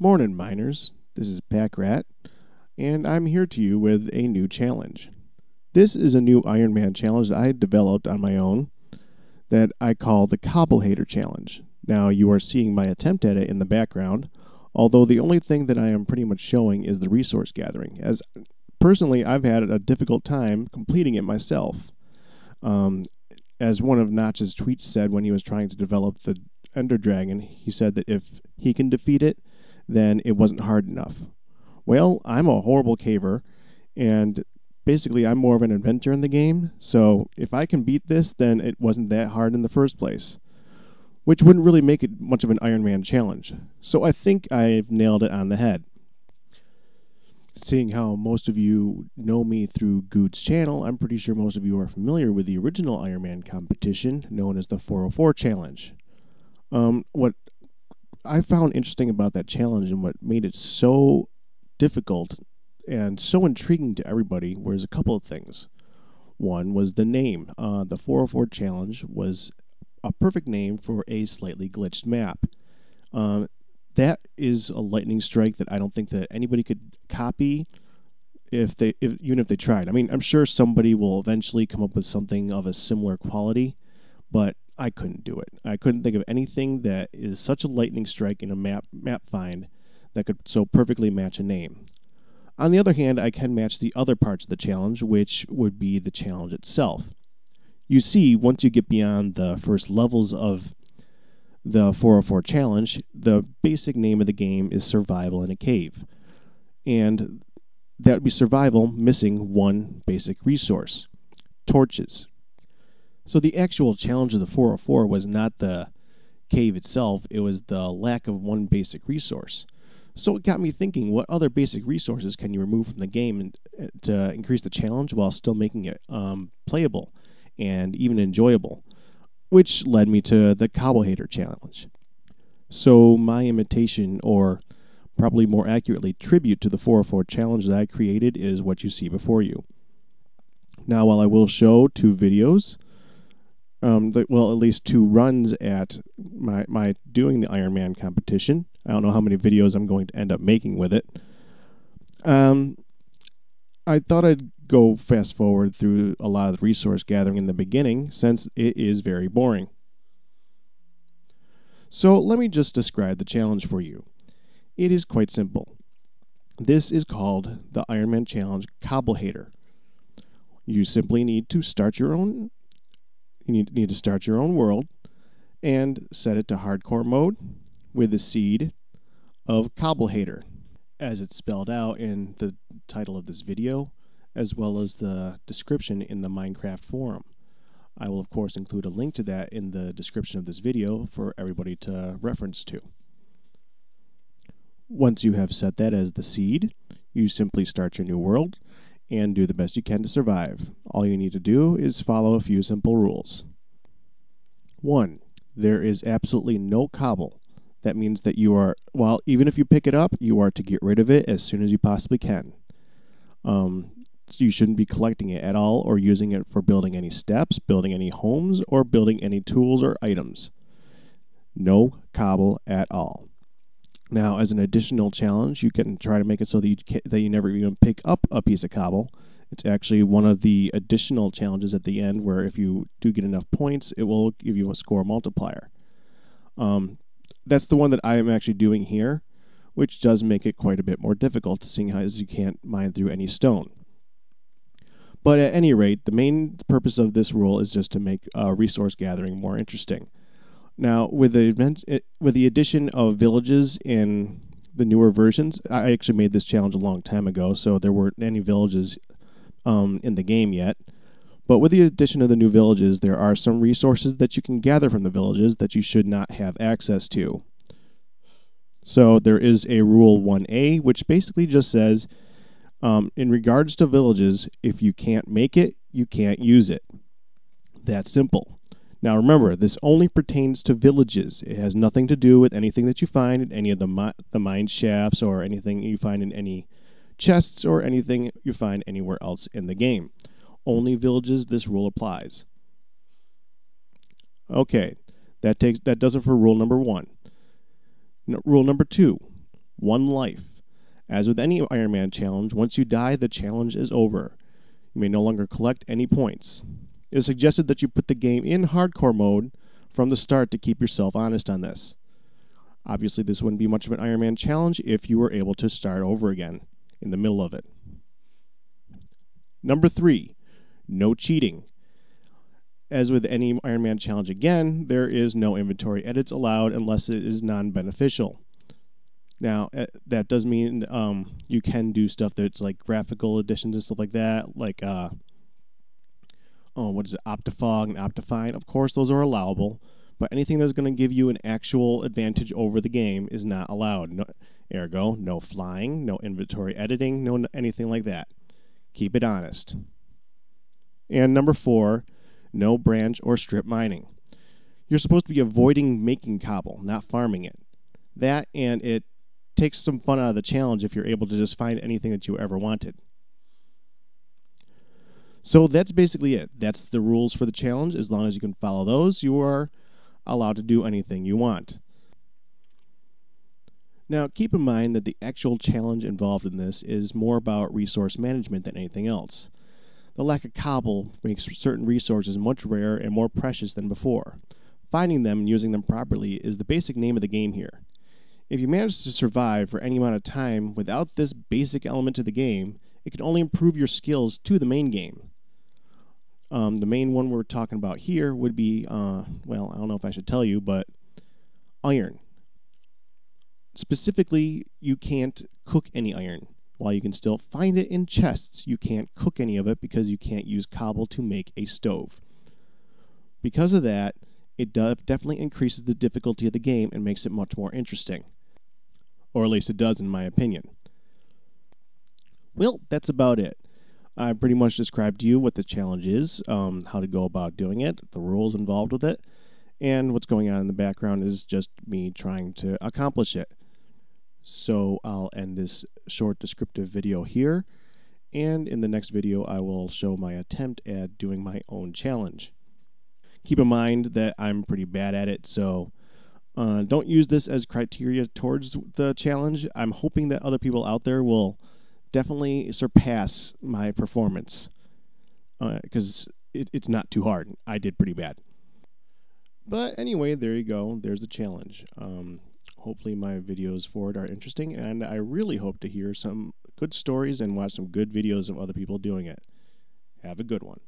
Morning, miners. This is Packrat, and I'm here to you with a new challenge. This is a new Ironman challenge that I developed on my own that I call the CobbleHATER challenge. Now, you are seeing my attempt at it in the background, although the only thing that I am pretty much showing is the resource gathering, as personally I've had a difficult time completing it myself. As one of Notch's tweets said when he was trying to develop the Ender Dragon, he said that if he can defeat it, then it wasn't hard enough. Well, I'm a horrible caver, and basically I'm more of an inventor in the game, so if I can beat this, then it wasn't that hard in the first place, which wouldn't really make it much of an Ironman challenge. So I think I've nailed it on the head. Seeing how most of you know me through Good's channel, I'm pretty sure most of you are familiar with the original Ironman competition known as the 404 challenge. What I found interesting about that challenge and what made it so difficult and so intriguing to everybody was a couple of things. One was the name. The 404 challenge was a perfect name for a slightly glitched map. That is a lightning strike that I don't think that anybody could copy even if they tried. I mean, I'm sure somebody will eventually come up with something of a similar quality, but I couldn't do it. I couldn't think of anything that is such a lightning strike in a map find that could so perfectly match a name. On the other hand, I can match the other parts of the challenge, which would be the challenge itself. You see, once you get beyond the first levels of the 404 challenge, the basic name of the game is Survival in a Cave. And that would be survival missing one basic resource: torches. So the actual challenge of the 404 was not the cave itself, it was the lack of one basic resource. So it got me thinking, what other basic resources can you remove from the game to increase the challenge while still making it playable and even enjoyable? Which led me to the CobbleHATER challenge. So my imitation, or probably more accurately, tribute to the 404 challenge that I created is what you see before you. Now, while I will show two videos, at least two runs at my doing the Ironman competition. I don't know how many videos I'm going to end up making with it. I thought I'd go fast forward through a lot of the resource gathering in the beginning, since it is very boring. So let me just describe the challenge for you. It is quite simple. This is called the Ironman Challenge CobbleHATER. You simply need to start your own. You need to start your own world and set it to hardcore mode with the seed of CobbleHATER, as it's spelled out in the title of this video, as well as the description in the Minecraft forum. I will, of course, include a link to that in the description of this video for everybody to reference to. Once you have set that as the seed, you simply start your new world and do the best you can to survive. All you need to do is follow a few simple rules. 1. There is absolutely no cobble. That means that you are, even if you pick it up, you are to get rid of it as soon as you possibly can. So you shouldn't be collecting it at all or using it for building any steps, building any homes, or building any tools or items. No cobble at all. Now, as an additional challenge, you can try to make it so that you never even pick up a piece of cobble. It's actually one of the additional challenges at the end, where if you do get enough points, it will give you a score multiplier. That's the one that I am actually doing here, which does make it quite a bit more difficult, seeing as you can't mine through any stone. But at any rate, the main purpose of this rule is just to make resource gathering more interesting. Now, with the addition of villages in the newer versions, I actually made this challenge a long time ago, so there weren't any villages in the game yet. But with the addition of the new villages, there are some resources that you can gather from the villages that you should not have access to. So there is a Rule 1A, which basically just says, in regards to villages, if you can't make it, you can't use it. That's simple. Now remember, this only pertains to villages. It has nothing to do with anything that you find in any of the mine shafts, or anything you find in any chests, or anything you find anywhere else in the game. Only villages this rule applies. Okay, that does it for rule number 1. Rule number 2. 1 life. As with any Ironman challenge, once you die, the challenge is over. You may no longer collect any points. It is suggested that you put the game in hardcore mode from the start to keep yourself honest on this. Obviously, this wouldn't be much of an Ironman challenge if you were able to start over again in the middle of it. Number 3, no cheating. As with any Ironman challenge again, there is no inventory edits allowed unless it is non-beneficial. Now, that does mean you can do stuff that's like graphical additions and stuff like that, like, Optifog and Optifine. Of course, those are allowable, but anything that's going to give you an actual advantage over the game is not allowed. Ergo, no flying, no inventory editing, no anything like that. Keep it honest. And number 4, no branch or strip mining. You're supposed to be avoiding making cobble, not farming it. That, and it takes some fun out of the challenge if you're able to just find anything that you ever wanted. So that's basically it. That's the rules for the challenge. As long as you can follow those, you are allowed to do anything you want. Now, keep in mind that the actual challenge involved in this is more about resource management than anything else. The lack of cobble makes certain resources much rarer and more precious than before. Finding them and using them properly is the basic name of the game here. If you manage to survive for any amount of time without this basic element to the game, it can only improve your skills to the main game. The main one we're talking about here would be, well, I don't know if I should tell you, but iron. Specifically, you can't cook any iron. While you can still find it in chests, you can't cook any of it because you can't use cobble to make a stove. Because of that, it definitely increases the difficulty of the game and makes it much more interesting. Or at least it does, in my opinion. Well, that's about it. I pretty much described to you what the challenge is, how to go about doing it, the rules involved with it, and what's going on in the background is just me trying to accomplish it. So I'll end this short descriptive video here, and in the next video I will show my attempt at doing my own challenge. Keep in mind that I'm pretty bad at it, so don't use this as criteria towards the challenge. I'm hoping that other people out there will definitely surpass my performance, because it's not too hard. I did pretty bad. But anyway, there you go. There's the challenge. Hopefully my videos for it are interesting, and I really hope to hear some good stories and watch some good videos of other people doing it. Have a good one.